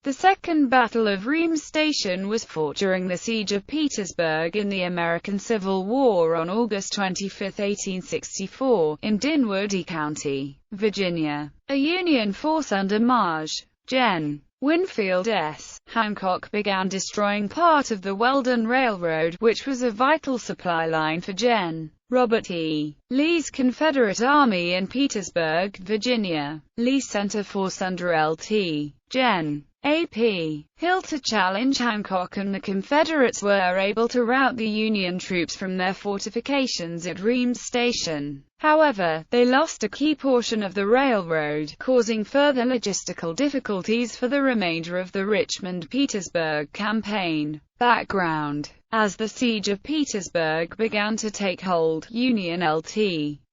The Second Battle of Ream Station was fought during the Siege of Petersburg in the American Civil War on August 25, 1864, in Dinwiddie County, Virginia. A Union force under Maj. Gen. Winfield S. Hancock began destroying part of the Weldon Railroad, which was a vital supply line for Gen. Robert E. Lee's Confederate Army in Petersburg, Virginia. Lee sent a force under Lt. Gen. A.P. Hill to challenge Hancock, and the Confederates were able to rout the Union troops from their fortifications at Ream Station. However, they lost a key portion of the railroad, causing further logistical difficulties for the remainder of the Richmond-Petersburg campaign. Background: as the Siege of Petersburg began to take hold, Union Lt.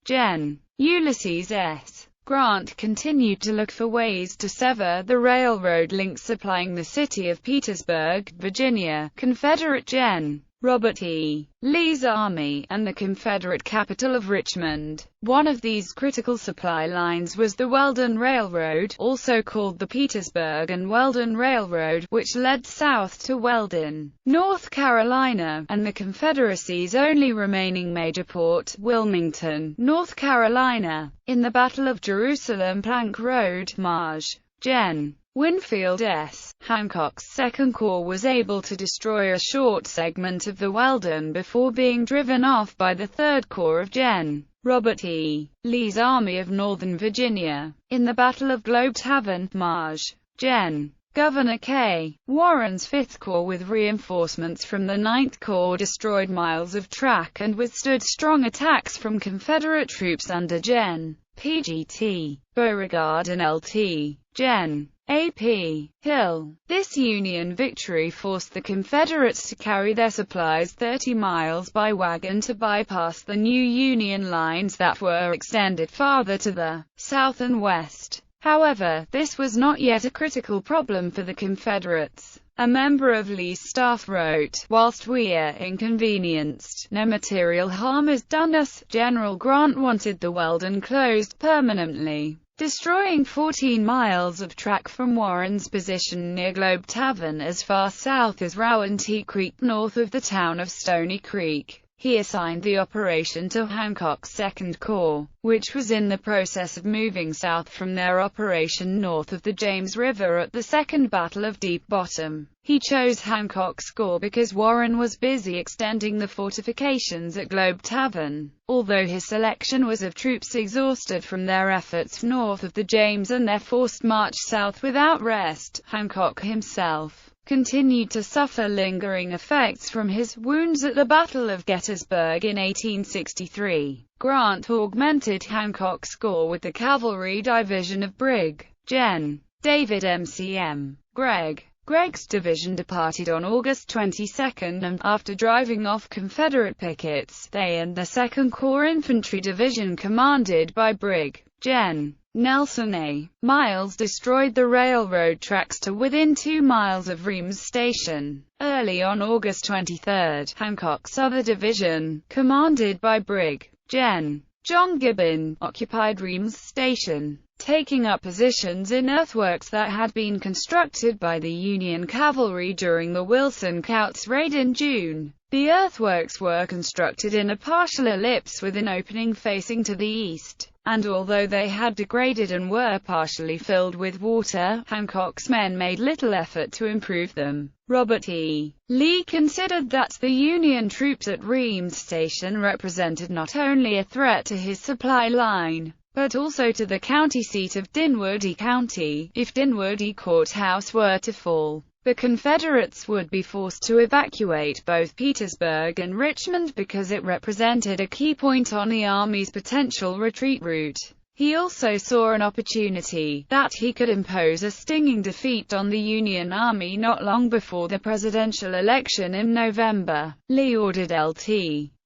Gen. Ulysses S. Grant continued to look for ways to sever the railroad links supplying the city of Petersburg, Virginia, Confederate Gen. Robert E. Lee's army, and the Confederate capital of Richmond. One of these critical supply lines was the Weldon Railroad, also called the Petersburg and Weldon Railroad, which led south to Weldon, North Carolina, and the Confederacy's only remaining major port, Wilmington, North Carolina. In the Battle of Jerusalem Plank Road, Maj. Gen. Winfield S. Hancock's Second Corps was able to destroy a short segment of the Weldon before being driven off by the Third Corps of Gen. Robert E. Lee's Army of Northern Virginia. In the Battle of Globe Tavern, Maj. Gen. Governor K. Warren's Fifth Corps with reinforcements from the Ninth Corps destroyed miles of track and withstood strong attacks from Confederate troops under Gen. P.G.T. Beauregard and Lt. Gen. A.P. Hill. This Union victory forced the Confederates to carry their supplies 30 miles by wagon to bypass the new Union lines that were extended farther to the south and west. However, this was not yet a critical problem for the Confederates. A member of Lee's staff wrote, "Whilst we are inconvenienced, no material harm is done us. General Grant wanted the Weldon closed permanently." Destroying 14 miles of track from Warren's position near Globe Tavern as far south as Rowantee Creek north of the town of Stony Creek. He assigned the operation to Hancock's Second Corps, which was in the process of moving south from their operation north of the James River at the Second Battle of Deep Bottom. He chose Hancock's Corps because Warren was busy extending the fortifications at Globe Tavern. Although his selection was of troops exhausted from their efforts north of the James and their forced march south without rest, Hancock himself continued to suffer lingering effects from his wounds at the Battle of Gettysburg in 1863. Grant augmented Hancock's corps with the cavalry division of Brig. Gen. David M.C.M. Gregg. Gregg's division departed on August 22, and, after driving off Confederate pickets, they and the 2nd Corps Infantry Division commanded by Brig. Gen. Nelson A. Miles destroyed the railroad tracks to within 2 miles of Ream Station. Early on August 23, Hancock's other division, commanded by Brig. Gen. John Gibbon, occupied Ream Station, taking up positions in earthworks that had been constructed by the Union cavalry during the Wilson Couts raid in June. The earthworks were constructed in a partial ellipse with an opening facing to the east, and although they had degraded and were partially filled with water, Hancock's men made little effort to improve them. Robert E. Lee considered that the Union troops at Ream Station represented not only a threat to his supply line, but also to the county seat of Dinwiddie County. If Dinwiddie Courthouse were to fall, the Confederates would be forced to evacuate both Petersburg and Richmond because it represented a key point on the Army's potential retreat route. He also saw an opportunity that he could impose a stinging defeat on the Union Army not long before the presidential election in November. Lee ordered Lt.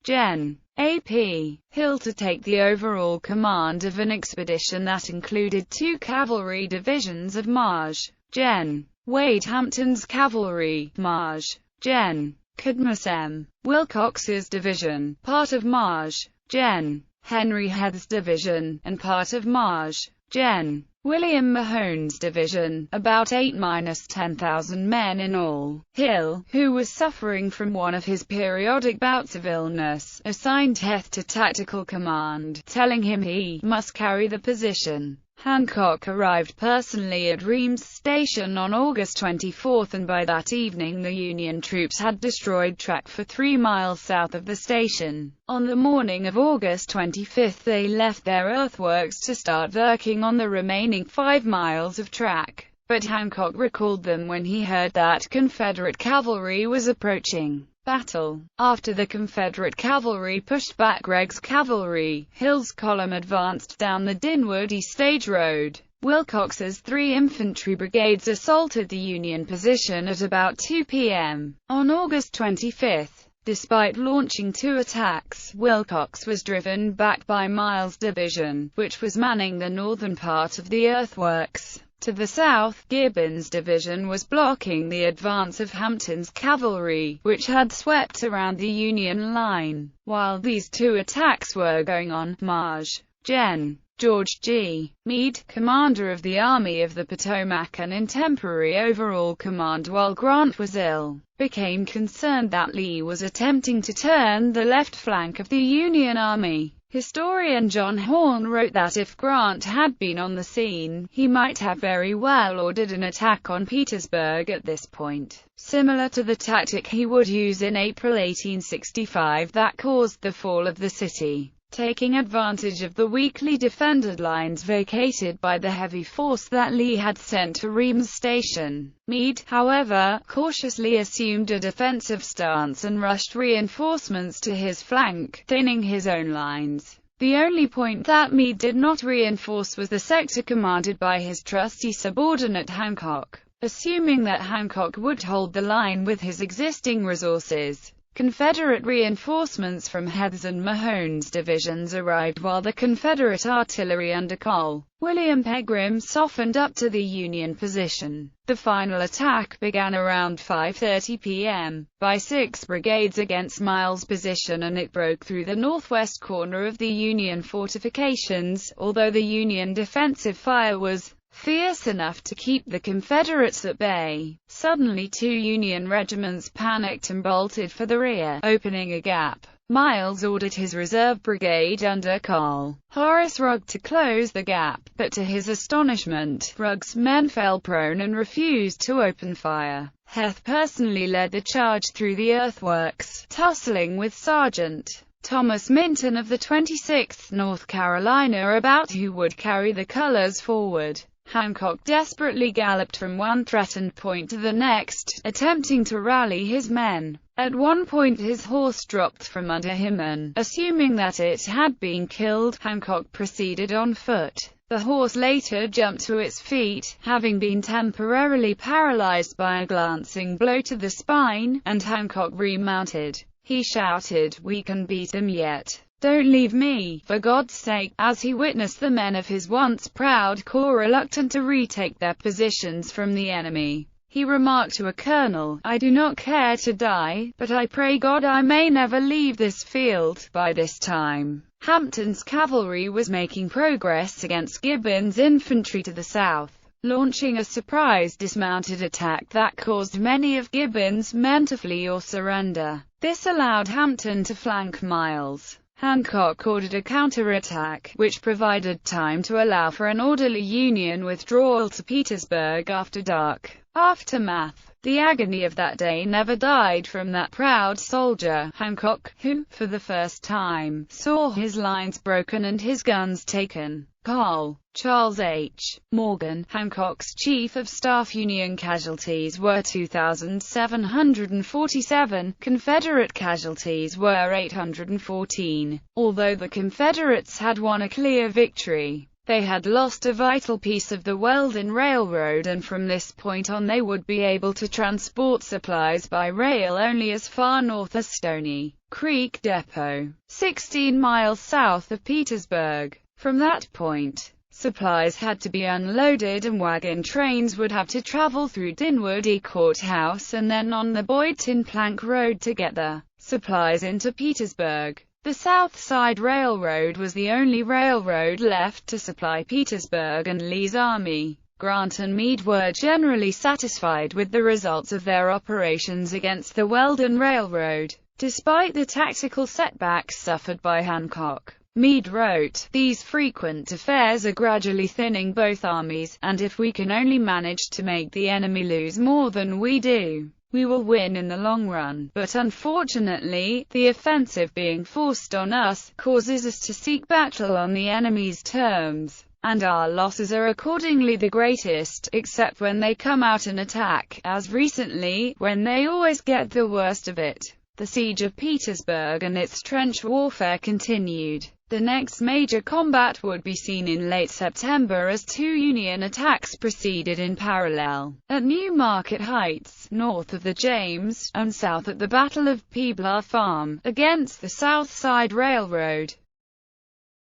Gen. A.P. Hill to take the overall command of an expedition that included 2 cavalry divisions of Maj. Gen. Wade Hampton's cavalry, Maj. Gen. Cadmus M. Wilcox's division, part of Maj. Gen. Henry Heth's division, and part of Maj. Gen. William Mahone's division, about 8–10,000 men in all. Hill, who was suffering from one of his periodic bouts of illness, assigned Heth to tactical command, telling him he must carry the position. Hancock arrived personally at Ream's station on August 24, and by that evening the Union troops had destroyed track for 3 miles south of the station. On the morning of August 25 they left their earthworks to start working on the remaining 5 miles of track, but Hancock recalled them when he heard that Confederate cavalry was approaching. Battle. After the Confederate cavalry pushed back Gregg's cavalry, Hill's column advanced down the Dinwiddie Stage Road. Wilcox's 3 infantry brigades assaulted the Union position at about 2 p.m. on August 25. Despite launching 2 attacks, Wilcox was driven back by Miles' division, which was manning the northern part of the earthworks. To the south, Gibbon's division was blocking the advance of Hampton's cavalry, which had swept around the Union line. While these 2 attacks were going on, Maj. Gen. George G. Meade, commander of the Army of the Potomac and in temporary overall command while Grant was ill, became concerned that Lee was attempting to turn the left flank of the Union Army. Historian John Horn wrote that if Grant had been on the scene, he might have very well ordered an attack on Petersburg at this point, similar to the tactic he would use in April 1865 that caused the fall of the city, taking advantage of the weakly defended lines vacated by the heavy force that Lee had sent to Ream's station. Meade, however, cautiously assumed a defensive stance and rushed reinforcements to his flank, thinning his own lines. The only point that Meade did not reinforce was the sector commanded by his trusty subordinate Hancock. Assuming that Hancock would hold the line with his existing resources, Confederate reinforcements from Heth's and Mahone's divisions arrived while the Confederate artillery under Col. William Pegram softened up to the Union position. The final attack began around 5:30 p.m. by 6 brigades against Miles' position, and it broke through the northwest corner of the Union fortifications, although the Union defensive fire was fierce enough to keep the Confederates at bay. Suddenly 2 Union regiments panicked and bolted for the rear, opening a gap. Miles ordered his reserve brigade under Col. Horace Rugg to close the gap, but to his astonishment, Rugg's men fell prone and refused to open fire. Heth personally led the charge through the earthworks, tussling with Sergeant Thomas Minton of the 26th North Carolina about who would carry the colors forward. Hancock desperately galloped from one threatened point to the next, attempting to rally his men. At one point his horse dropped from under him and, assuming that it had been killed, Hancock proceeded on foot. The horse later jumped to its feet, having been temporarily paralyzed by a glancing blow to the spine, and Hancock remounted. He shouted, "We can beat them yet. Don't leave me, for God's sake," as he witnessed the men of his once proud corps reluctant to retake their positions from the enemy. He remarked to a colonel, "I do not care to die, but I pray God I may never leave this field." By this time, Hampton's cavalry was making progress against Gibbon's infantry to the south, launching a surprise dismounted attack that caused many of Gibbon's men to flee or surrender. This allowed Hampton to flank Miles. Hancock ordered a counterattack, which provided time to allow for an orderly Union withdrawal to Petersburg after dark. Aftermath. The agony of that day never died from that proud soldier, Hancock, who, for the first time, saw his lines broken and his guns taken. Col. Charles H. Morgan, Hancock's Chief of Staff. Union casualties were 2,747, Confederate casualties were 814. Although the Confederates had won a clear victory, they had lost a vital piece of the Weldon Railroad, and from this point on they would be able to transport supplies by rail only as far north as Stony Creek Depot, 16 miles south of Petersburg. From that point, supplies had to be unloaded and wagon trains would have to travel through Dinwiddie Courthouse and then on the Boydton Plank Road to get the supplies into Petersburg. The South Side Railroad was the only railroad left to supply Petersburg and Lee's army. Grant and Meade were generally satisfied with the results of their operations against the Weldon Railroad, despite the tactical setbacks suffered by Hancock. Meade wrote, "These frequent affairs are gradually thinning both armies, and if we can only manage to make the enemy lose more than we do, we will win in the long run. But unfortunately, the offensive being forced on us, causes us to seek battle on the enemy's terms, and our losses are accordingly the greatest, except when they come out and attack, as recently, when they always get the worst of it." The siege of Petersburg and its trench warfare continued. The next major combat would be seen in late September as two Union attacks proceeded in parallel, at New Market Heights, north of the James, and south at the Battle of Pebble Farm, against the South Side Railroad.